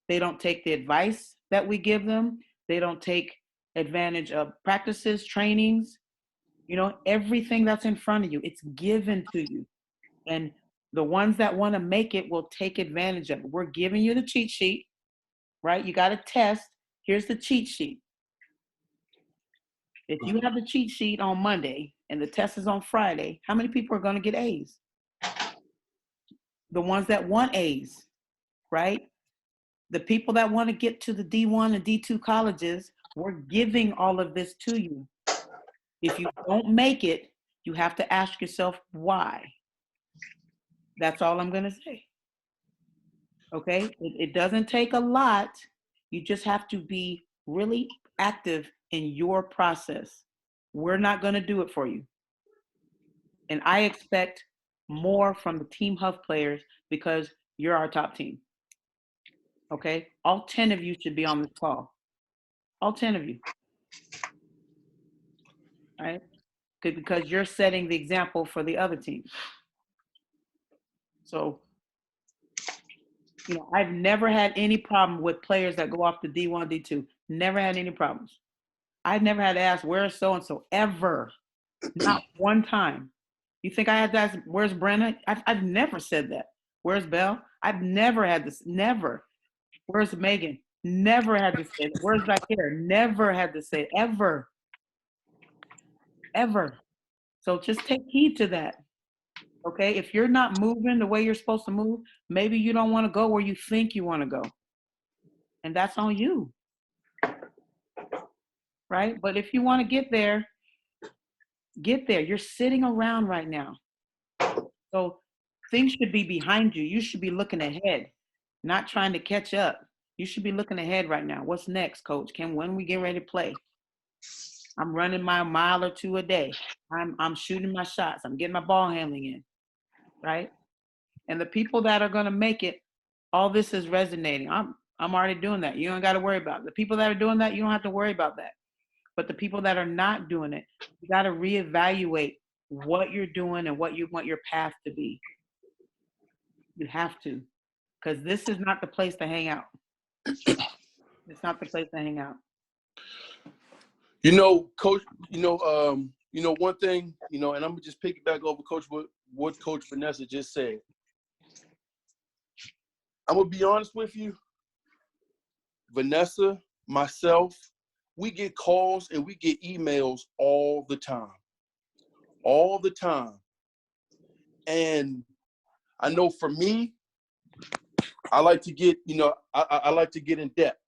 They don't take the advice that we give them. They don't take advantage of practices, trainings, everything that's in front of you. It's given to you. And the ones that want to make it will take advantage of it. We're giving you the cheat sheet, right? You got a test. Here's the cheat sheet. If you have the cheat sheet on Monday and the test is on Friday, how many people are going to get A's? The ones that want A's, right? The people that want to get to the D1 and D2 colleges, we're giving all of this to you. If you don't make it, you have to ask yourself why. That's all I'm going to say. Okay? It doesn't take a lot. You just have to be really active in your process. We're not going to do it for you. And I expect more from the Team Huff players because you're our top team. Okay? All 10 of you should be on this call. All 10 of you. Right? Because you're setting the example for the other teams. So, I've never had any problem with players that go off to D1, D2. Never had any problems. I've never had to ask, where's so-and-so, ever. Not one time. You think I had to ask, where's Brenna? I've never said that. Where's Belle? I've never had this, never. Where's Megan? Never had to say that. Where's Zakir? Never had to say it, ever. Ever. So just take heed to that. Okay? If you're not moving the way you're supposed to move, maybe you don't want to go where you think you want to go. And that's on you. Right? But if you want to get there, get there. You're sitting around right now. So things should be behind you. You should be looking ahead, not trying to catch up. You should be looking ahead right now. What's next, coach? When we get ready to play? I'm running my mile or two a day. I'm shooting my shots. I'm getting my ball handling in, right? And the people that are going to make it, all this is resonating. I'm already doing that. You don't got to worry about it. The people that are doing that, you don't have to worry about that. But the people that are not doing it, you got to reevaluate what you're doing and what you want your path to be. You have to, because this is not the place to hang out. It's not the place to hang out. Coach, one thing, and I'm gonna just piggyback over what Coach Vanessa just said. I'm gonna be honest with you, Vanessa, myself, we get calls and we get emails all the time. All the time. And I know for me, I like to get, I like to get in depth,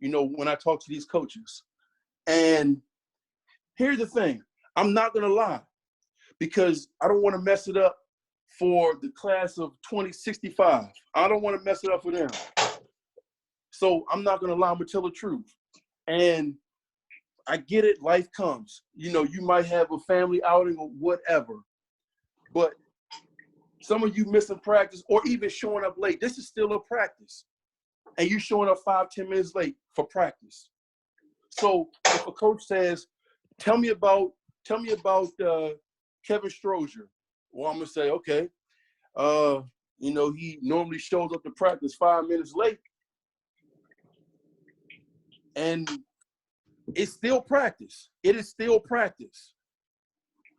when I talk to these coaches. And here's the thing, I'm not gonna lie, because I don't want to mess it up for the class of 2065. I don't want to mess it up for them. So I'm not gonna lie, I'm gonna tell the truth. And I get it, life comes. You might have a family outing or whatever, but some of you missing practice or even showing up late. This is still a practice. And you showing up 5-10 minutes late for practice. So if a coach says, tell me about Kevin Strozier, well, I'm gonna say, okay, he normally shows up to practice 5 minutes late. And it's still practice. It is still practice.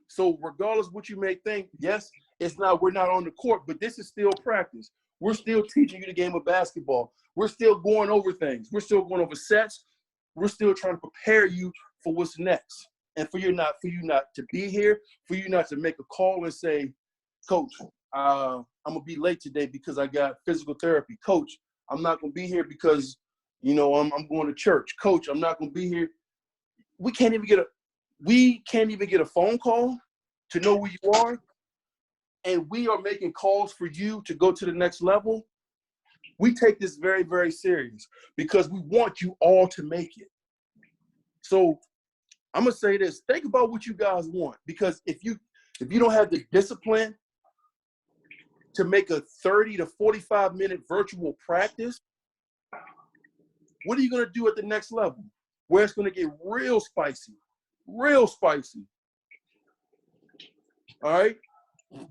So regardless of what you may think, yes, we're not on the court, but this is still practice. We're still teaching you the game of basketball. We're still going over things. We're still going over sets. We're still trying to prepare you for what's next. And for you not to be here, for you not to make a call and say, Coach, I'm gonna be late today because I got physical therapy. Coach, I'm not gonna be here because I'm going to church. Coach, I'm not gonna be here. We can't even get a phone call to know where you are. And we are making calls for you to go to the next level. We take this very, very serious because we want you all to make it. So I'm gonna say this: think about what you guys want, because if you don't have the discipline to make a 30 to 45-minute virtual practice, what are you gonna do at the next level, where it's gonna get real spicy, real spicy? All right.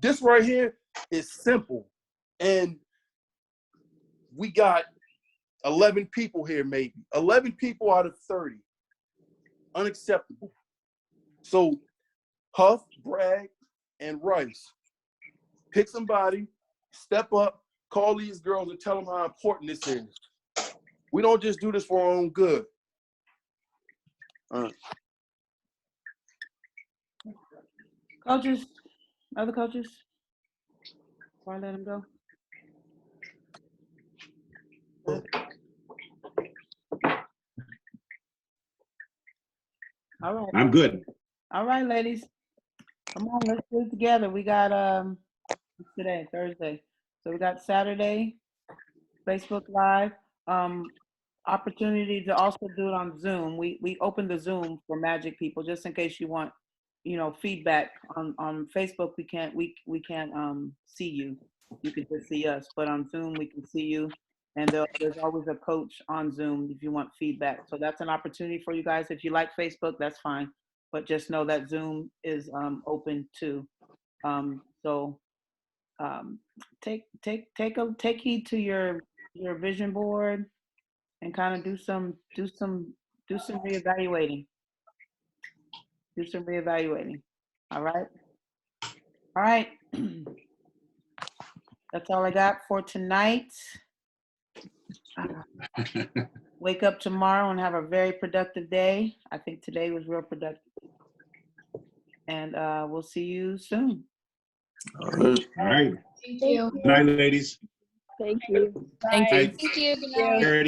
This right here is simple, and we got 11 people here, maybe 11 people out of 30. Unacceptable. So Huff, Bragg, and Rice, pick somebody, step up, call these girls and tell them how important this is. We don't just do this for our own good. Coaches, other coaches, before I let them go. All right. I'm good. All right, ladies. Come on, let's do it together. We got what's today, Thursday. So we got Saturday, Facebook Live. Opportunity to also do it on Zoom. We opened the Zoom for Magic people just in case you want, feedback on Facebook. We can't see you. You can just see us, but on Zoom we can see you. And there's always a coach on Zoom if you want feedback. So that's an opportunity for you guys. If you like Facebook, that's fine. But just know that Zoom is open too. Take heed to your vision board and kind of do some reevaluating. Do some reevaluating. All right. All right. That's all I got for tonight. Wake up tomorrow and have a very productive day. I think today was real productive. And we'll see you soon. All right. Thank you. Good night, ladies. Thank you. Thank you. Good night. Thank you. Good night. Charity.